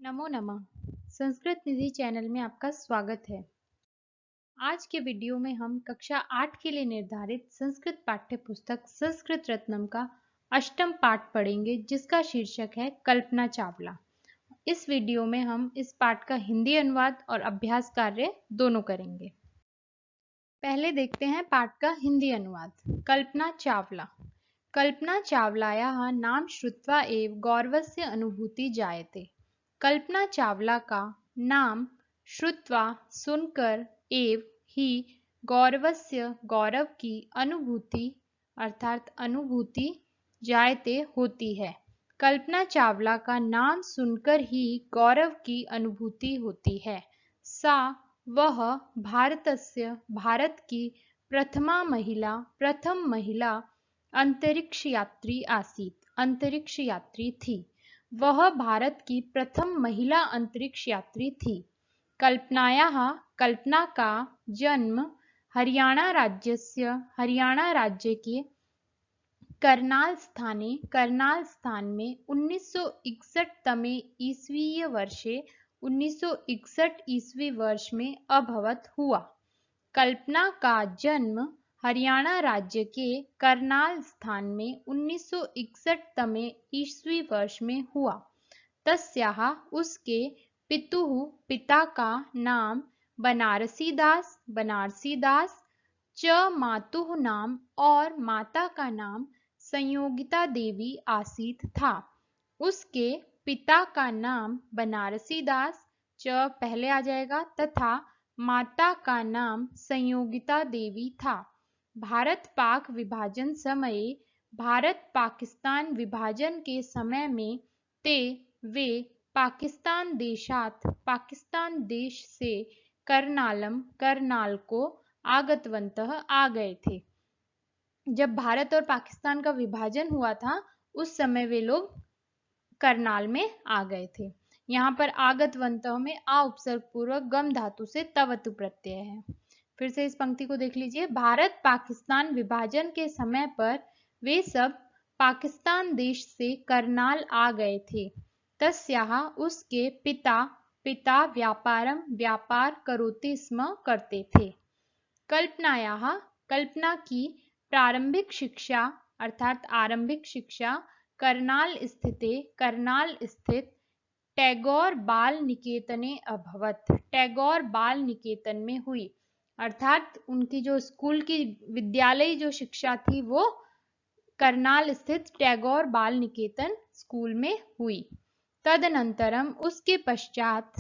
नमो नमः। संस्कृत निधि चैनल में आपका स्वागत है। आज के वीडियो में हम कक्षा 8 के लिए निर्धारित संस्कृत पाठ्य पुस्तक संस्कृत रत्नम का अष्टम पाठ पढ़ेंगे, जिसका शीर्षक है कल्पना चावला। इस वीडियो में हम इस पाठ का हिंदी अनुवाद और अभ्यास कार्य दोनों करेंगे। पहले देखते हैं पाठ का हिंदी अनुवाद। कल्पना चावला। कल्पना चावलायाः नाम श्रुत्वा एव गौरवस्य अनुभूति जायते। कल्पना चावला का नाम श्रुत्वा सुनकर एव ही गौरवस्य गौरव की अनुभूति अर्थात अनुभूति जायते होती है। कल्पना चावला का नाम सुनकर ही गौरव की अनुभूति होती है। सा वह भारतस्य भारत की प्रथम महिला अंतरिक्ष यात्री आसीत अंतरिक्ष यात्री थी। वह भारत की प्रथम महिला अंतरिक्ष यात्री थी। कल्पनायाः कल्पना का जन्म हरियाणा राज्य के करनाल स्थान में 1961 तमे ईस्वीय वर्षे 1961 ईस्वी वर्ष में अभवत हुआ। कल्पना का जन्म हरियाणा राज्य के करनाल स्थान में 1961 तमे ईस्वी वर्ष में हुआ। तस्याः उसके पिता का नाम बनारसी दास च मातुः नाम और माता का नाम संयोगिता देवी आसीत था। उसके पिता का नाम बनारसी दास च पहले आ जाएगा तथा माता का नाम संयोगिता देवी था। भारत पाक विभाजन समये भारत पाकिस्तान विभाजन के समय में वे पाकिस्तान देश से करनाल को आगतवन्तः आ गए थे। जब भारत और पाकिस्तान का विभाजन हुआ था उस समय वे लोग करनाल में आ गए थे। यहाँ पर आगतवन्तः में आ उपसर्ग पूर्वक गम धातु से तवतु प्रत्यय है। फिर से इस पंक्ति को देख लीजिए। भारत पाकिस्तान विभाजन के समय पर वे सब पाकिस्तान देश से करनाल आ गए थे। तस्याः उसके पिता व्यापार करोति स्म करते थे। कल्पनायाः कल्पना की प्रारंभिक शिक्षा अर्थात आरंभिक शिक्षा करनाल स्थित टैगोर बाल निकेतने अभवत। टैगोर बाल निकेतन में हुई अर्थात उनकी जो स्कूल की विद्यालय जो शिक्षा थी वो करनाल स्थित टैगोर बाल निकेतन स्कूल में हुई। तदनंतरम उसके पश्चात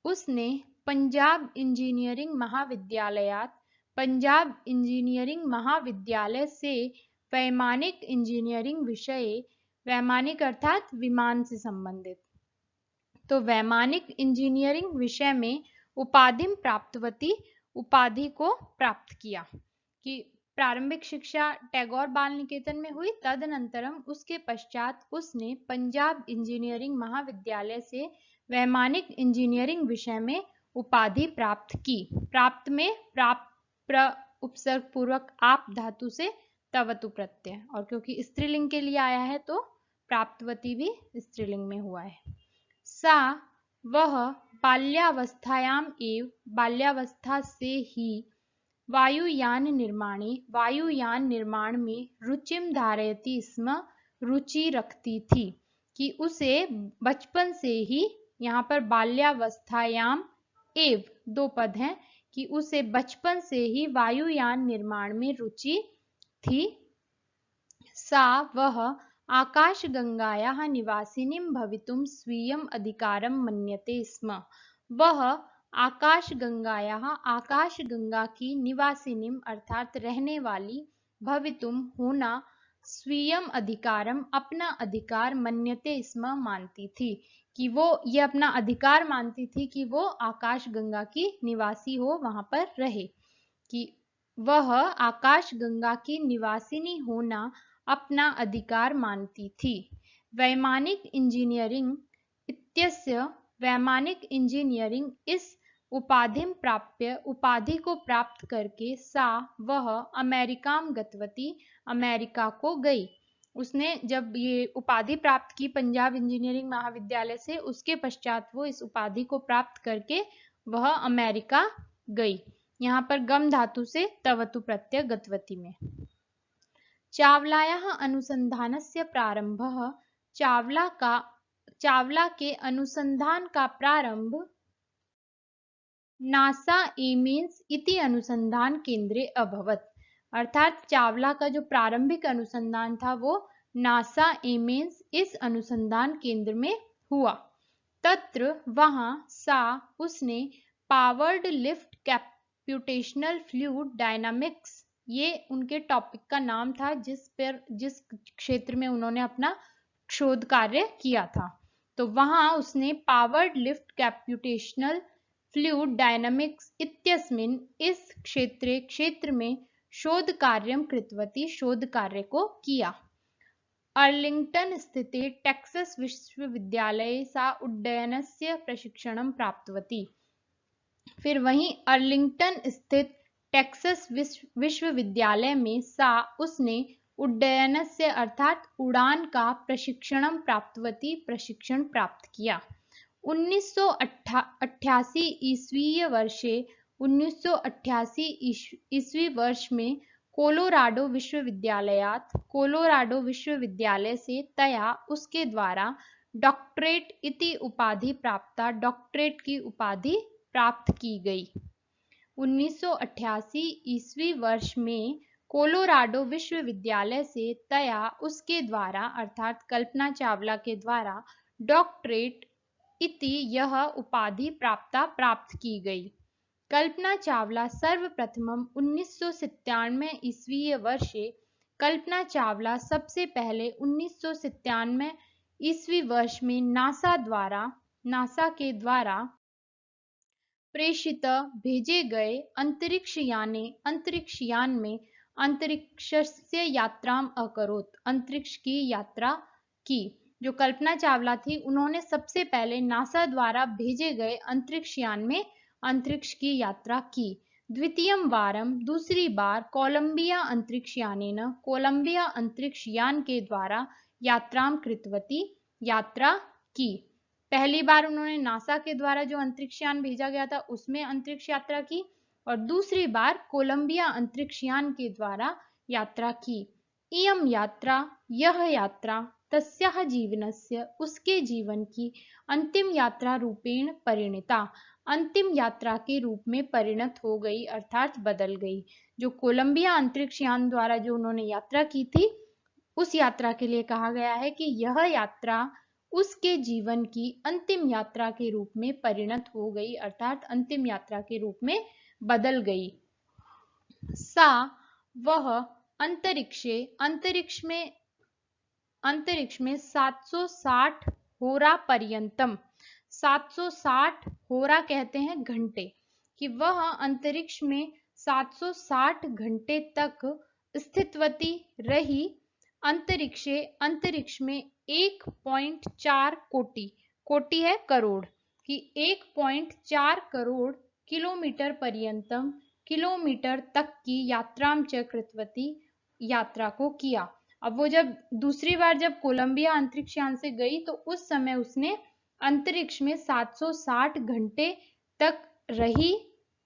उसने पंजाब इंजीनियरिंग महाविद्यालय से वैमानिक इंजीनियरिंग विषय वैमानिक अर्थात विमान से संबंधित तो वैमानिक इंजीनियरिंग विषय में उपाधि को प्राप्त किया। कि प्रारंभिक शिक्षा टैगोर बाल निकेतन में हुई, तदनंतरम उसके पश्चात उसने पंजाब इंजीनियरिंग महाविद्यालय से वैमानिक इंजीनियरिंग विषय में उपाधि प्राप्त की। प्राप्त उपसर्ग पूर्वक आप धातु से तवतु प्रत्यय और क्योंकि स्त्रीलिंग के लिए आया है तो प्राप्तवती भी स्त्रीलिंग में हुआ है। सा वह बाल्यावस्था से ही वायुयान निर्माण में रुचिम धारयति स्म रुचि रखती थी। कि उसे बचपन से ही यहाँ पर बाल्यावस्थायाम एव दो पद हैं कि उसे बचपन से ही वायुयान निर्माण में रुचि थी। सा वह आकाशगंगायाः निवासिनीं भवितुं स्वीयम् अधिकारं मन्यते स्म। वह आकाशगंगा की निवासिनीं अर्थात रहने वाली भवितुम होना स्वीयम अधिकारम अपना अधिकार मन्यते स्म मानती थी। कि वो ये अपना अधिकार मानती थी कि वो आकाशगंगा की निवासी हो, वहां पर रहे। कि वह आकाशगंगा की निवासिनी होना अपना अधिकार मानती थी। वैमानिक इंजीनियरिंग इत्यस्य वैमानिक इंजीनियरिंग इस उपाधि को प्राप्त करके सा वह अमेरिकाम गतवती अमेरिका को गई। उसने जब ये उपाधि प्राप्त की पंजाब इंजीनियरिंग महाविद्यालय से, उसके पश्चात वो इस उपाधि को प्राप्त करके वह अमेरिका गई। यहाँ पर गम धातु से तवतु प्रत्यय गतवती में। चावलायाः अनुसंधानस्य प्रारंभः, चावला के अनुसंधान का प्रारंभ नासा एमेन्स इति अनुसंधान केंद्रे अभवत्। अर्थात चावला का जो प्रारंभिक अनुसंधान था वो नासा एमेन्स इस अनुसंधान केंद्र में हुआ। तत्र वहां सा उसने पावर्ड लिफ्ट कैप्यूटेशनल फ्लूइड डायनामिक्स, ये उनके टॉपिक का नाम था जिस क्षेत्र में उन्होंने अपना शोध कार्य किया था। तो वहां उसने पावर्ड लिफ्ट कैप्यूटेशनल फ्लूइड डायनामिक्स इत्यस्मिन् इस क्षेत्र में शोध कार्यं कृतवती, शोध कार्य को किया। अर्लिंगटन स्थिते टेक्सास विश्वविद्यालये सा उड्डयनस्य प्रशिक्षणं प्राप्तवती। फिर वहीं अर्लिंगटन स्थित टेक्सास विश्वविद्यालय में उसने उड्डयनस्य अर्थात उड़ान का प्रशिक्षणं प्राप्तवती, प्रशिक्षण प्राप्त किया। 1988 ईस्वीय वर्षे 1988 ईस्वी वर्ष में कोलोराडो विश्वविद्यालय से तया उसके द्वारा डॉक्टरेट इति उपाधि प्राप्ता, डॉक्टरेट की उपाधि प्राप्त की गई। 1988 ईस्वी वर्ष में कोलोराडो विश्वविद्यालय से तया उसके द्वारा अर्थात कल्पना चावला के द्वारा डॉक्टरेट इति यह उपाधि प्राप्त की गई। कल्पना चावला सर्वप्रथमं 1997 ईस्वीय वर्षे, कल्पना चावला सबसे पहले 1997 ईस्वी वर्ष में नासा के द्वारा प्रेषित भेजे गए अंतरिक्षयान में अंतरिक्षस्य यात्राम अकरोत्, अंतरिक्ष की यात्रा की। जो कल्पना चावला थी उन्होंने सबसे पहले नासा द्वारा भेजे गए अंतरिक्षयान में अंतरिक्ष की यात्रा की। द्वितीयं वारं, दूसरी बार कोलंबिया अंतरिक्षयानेन, कोलंबिया अंतरिक्षयान के द्वारा यात्रां कृतवती, यात्रा की। पहली बार उन्होंने नासा के द्वारा जो अंतरिक्षयान भेजा गया था उसमें अंतरिक्ष यात्रा की और दूसरी बार कोलंबिया अंतरिक्षयान के द्वारा यात्रा की। इयं यात्रा, यह यात्रा तस्याः जीवनस्य, उसके जीवन की अंतिम यात्रा रूपेण परिणिता, अंतिम यात्रा के रूप में परिणत हो गई अर्थात बदल गई। जो कोलंबिया अंतरिक्षयान द्वारा जो उन्होंने यात्रा की थी उस यात्रा के लिए कहा गया है कि यह यात्रा उसके जीवन की अंतिम यात्रा के रूप में परिणत हो गई अर्थात अंतिम यात्रा के रूप में बदल गई। वह अंतरिक्ष में 760 होरा पर्यंतम, 760 होरा कहते हैं घंटे, कि वह अंतरिक्ष में 760 घंटे तक स्थितवती रही। अंतरिक्ष में 1.4 कोटि है करोड़, कि 1.4 करोड़ किलोमीटर पर्यंतम, किलोमीटर तक की यात्राम च कृतवती, यात्रा को किया। अब वो जब दूसरी बार जब कोलंबिया अंतरिक्षयान से गई तो उस समय उसने अंतरिक्ष में 760 घंटे तक रही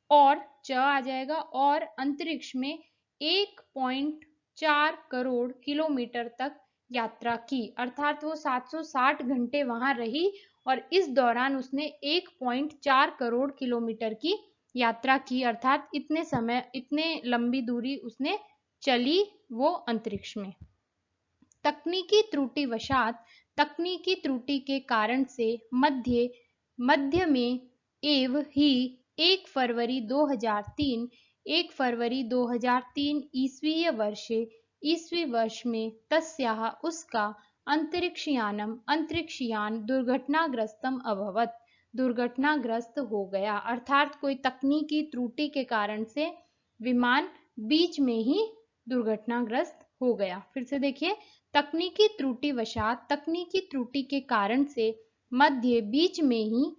और च आ जाएगा और अंतरिक्ष में 1.4 करोड़ किलोमीटर तक यात्रा की, अर्थात वो 760 घंटे वहां रही और इस दौरान उसने 1.4 करोड़ किलोमीटर की यात्रा की, अर्थात इतने लंबी दूरी उसने चली वो अंतरिक्ष में। तकनीकी त्रुटि के कारण से मध्य में ही 1 फरवरी 2003 ईस्वी वर्ष में तस्याः उसका अंतरिक्षयान दुर्घटनाग्रस्तम अभवत, दुर्घटनाग्रस्त हो गया, अर्थात कोई तकनीकी त्रुटि के कारण से विमान बीच में ही दुर्घटनाग्रस्त हो गया। फिर से देखिए, तकनीकी त्रुटि के कारण से बीच में ही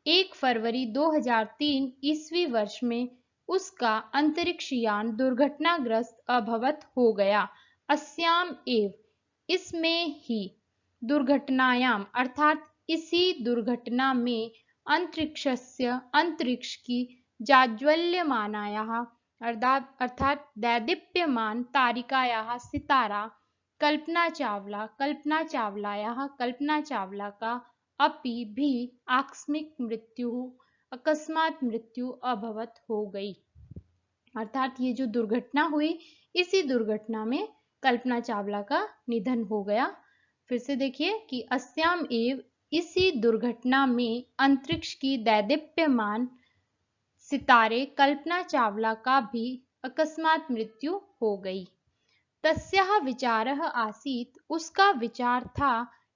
1 फरवरी 2003 ईस्वी वर्ष में उसका अंतरिक्षयान दुर्घटनाग्रस्त अभवत हो गया। अस्याम एव, इसमें ही दुर्घटनायाम अर्थात इसी दुर्घटना में अंतरिक्ष की जाज्वल्यमानायाः अर्थात दैदीप्यमान तारिकायाः सितारा कल्पना चावला का अपि भी आकस्मिक अकस्मात मृत्यु अभवत हो गई। अर्थात ये जो दुर्घटना हुई, इसी दुर्घटना में कल्पना चावला का निधन हो गया। फिर से देखिए कि अस्याम एव इसी दुर्घटना में अंतरिक्ष की दैदीप्यमान सितारे कल्पना चावला का भी अकस्मात मृत्यु हो गई। तस्याः विचारः आसीत् उसका विचार था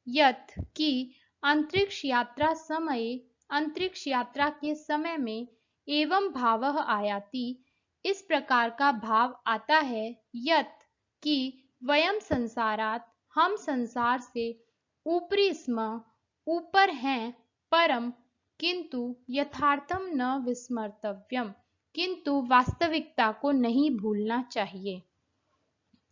यत् कि अंतरिक्ष यात्रा के समय में एवं भावः आयाति इस प्रकार का भाव आता है यत् कि वयम संसारात हम संसार से ऊपरी स्म ऊपर हैं परम किंतु यथार्थम न विस्मर्तव्यम किंतु वास्तविकता को नहीं भूलना चाहिए।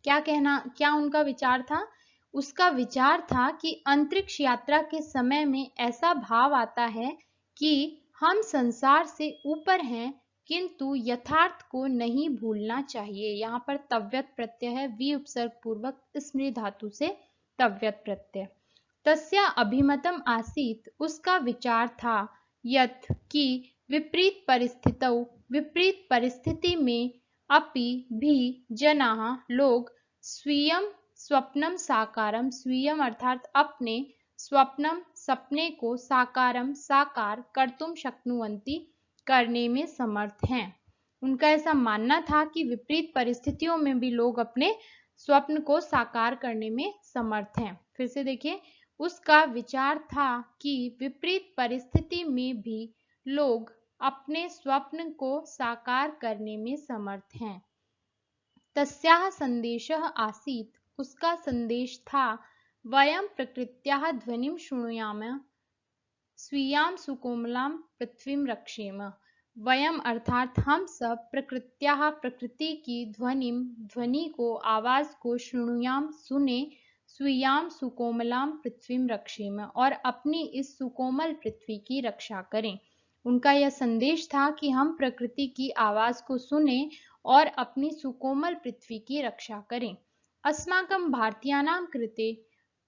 क्या उनका विचार था? उसका विचार था कि अंतरिक्ष यात्रा के समय में ऐसा भाव आता है कि हम संसार से ऊपर हैं किंतु यथार्थ को नहीं भूलना चाहिए। यहाँ पर तव्यत प्रत्यय है, वी उपसर्ग पूर्वक स्मृति धातु से तव्यत प्रत्यय। तस्या अभिमतम आसीत उसका विचार था यत् कि विपरीत परिस्थिति में अपि भी जनाः लोग स्वीयं स्वप्नम साकारम स्वीयम अर्थात अपने स्वप्नम सपने को साकार कर्तुम शक्नुवन्ति करने में समर्थ हैं। उनका ऐसा मानना था कि विपरीत परिस्थितियों में भी लोग अपने स्वप्न को साकार करने में समर्थ हैं। फिर से देखिए, उसका विचार था कि विपरीत परिस्थिति में भी लोग अपने स्वप्न को साकार करने में समर्थ हैं। तस्याः संदेशः आसीत् उसका संदेश था वयं प्रकृत्याः ध्वनिं शृणुयाम स्वीयां सुकोमलां पृथ्वीं रक्षेम। वयम अर्थात हम सब प्रकृत्याः प्रकृति की ध्वनि को आवाज को शृणुयाम सुने स्वीयां सुकोमलां पृथ्वीं रक्षेम और अपनी इस सुकोमल पृथ्वी की रक्षा करें। उनका यह संदेश था कि हम प्रकृति की आवाज को सुने और अपनी सुकोमल पृथ्वी की रक्षा करें। अस्माकं भारतीयानां कृते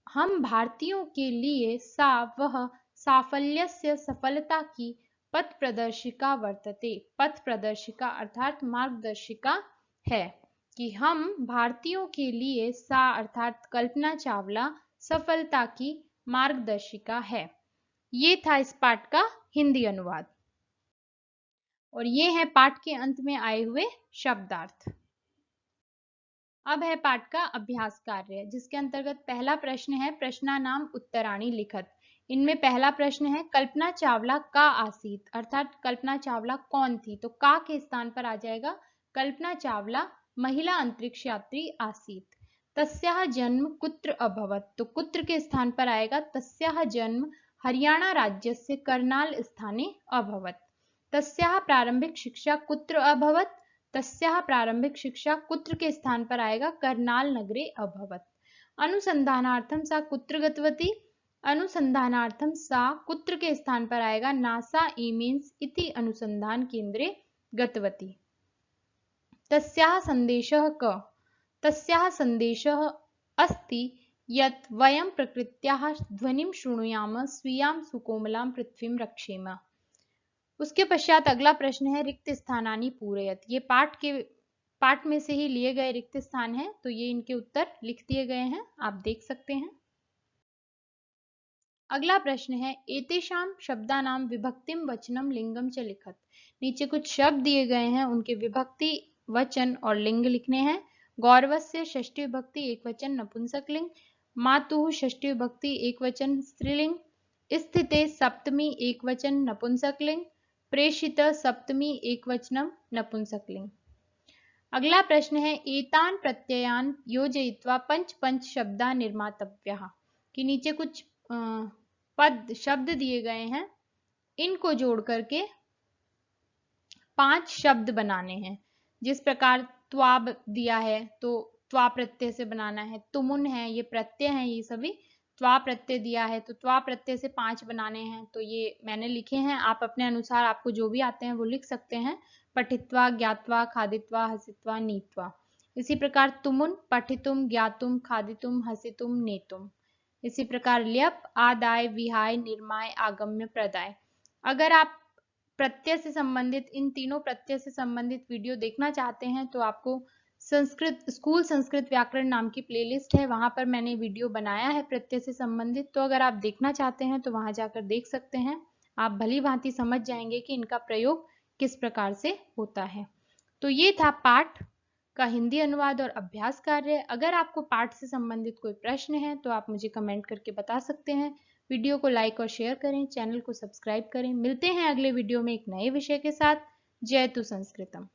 हम भारतीयों के लिए सा वह साफल्यस्य सफलता की पथ प्रदर्शिका वर्तते। पथ प्रदर्शिका अर्थात मार्गदर्शिका है कि हम भारतीयों के लिए सा अर्थात कल्पना चावला सफलता की मार्गदर्शिका है। ये था इस पाठ का हिंदी अनुवाद और ये है पाठ के अंत में आए हुए शब्दार्थ। अब है पाठ का अभ्यास कार्य जिसके अंतर्गत पहला प्रश्न है प्रश्नानाम उत्तराणी लिखत। इनमें पहला प्रश्न है कल्पना चावला का आसीत अर्थात कल्पना चावला कौन थी, तो का के स्थान पर आ जाएगा कल्पना चावला महिला अंतरिक्ष यात्री आसीत। तस्याः जन्म कुत्र अभवत, तो कुत्र के स्थान पर आएगा तस्याः जन्म हरियाणा राज्यस्य करनाल स्थाने अभवत। तस्याः प्रारंभिक शिक्षा कुत्र अभवत, तस्याः प्रारंभिक शिक्षा कुत्र के स्थान पर आएगा करनाल नगरे अभवत। अनुसंधानार्थम सा कुत्र गतवती, अनुसंधानार्थम सा कुत्र के स्थान पर आएगा नासा एमेन्स इति अनुसंधान केंद्रे गतवती। तस्याः संदेशः क, तस्याः संदेशः अस्ति यत् वयं प्रकृत्याः ध्वनिं शृणुयाम स्वीयां सुकोमलां पृथ्वीं रक्षेम। उसके पश्चात अगला प्रश्न है रिक्त स्थानानि पूरयत। ये पाठ में से ही लिए गए रिक्त स्थान हैं, तो ये इनके उत्तर लिख दिए गए हैं, आप देख सकते हैं। अगला प्रश्न है एतेषां शब्दानां विभक्तिम वचनम लिंगम च लिखत। नीचे कुछ शब्द दिए गए हैं, उनके विभक्ति वचन और लिंग लिखने हैं। गौरवस्य षष्ठी विभक्ति एक वचन नपुंसकलिंग, मातुः षष्ठी विभक्ति एक वचन स्त्रीलिंग, स्थिते सप्तमी एक वचन नपुंसकलिंग, प्रेषित सप्तमी एक वचनम नपुंसकलिंग। अगला प्रश्न है एतान प्रत्ययान योजयित्वा पंच शब्दा निर्मातव्यः। कि नीचे कुछ पद शब्द दिए गए हैं, इनको जोड़ करके 5 शब्द बनाने हैं। जिस प्रकार त्वाब दिया है तो त्वा प्रत्यय से बनाना है। तुमुन है, ये प्रत्यय है, ये सभी त्वा प्रत्यय दिया है, तो त्वा प्रत्यय से 5 बनाने हैं। तो ये मैंने लिखे हैं, आप अपने अनुसार आपको जो भी आते हैं वो लिख सकते हैं। पठित्वा, ज्ञात्वा, खादित्वा, हसित्वा, नीत्वा। इसी प्रकार तुमुन, पठितुम, ज्ञातुम, खादितुम, हसितुम, नेतुम। इसी प्रकार ल्यप, आदाय, विहाय, निर्माय, आगम्य, प्रदाय। अगर आप प्रत्यय से संबंधित, इन तीनों प्रत्यय से संबंधित वीडियो देखना चाहते हैं तो आपको स्कूल संस्कृत व्याकरण नाम की प्लेलिस्ट है, वहां पर मैंने वीडियो बनाया है प्रत्यय से संबंधित। तो अगर आप देखना चाहते हैं तो वहां जाकर देख सकते हैं। आप भली भांति समझ जाएंगे कि इनका प्रयोग किस प्रकार से होता है। तो ये था पाठ का हिंदी अनुवाद और अभ्यास कार्य। अगर आपको पाठ से संबंधित कोई प्रश्न है तो आप मुझे कमेंट करके बता सकते हैं। वीडियो को लाइक और शेयर करें, चैनल को सब्सक्राइब करें। मिलते हैं अगले वीडियो में एक नए विषय के साथ। जय तु संस्कृतम।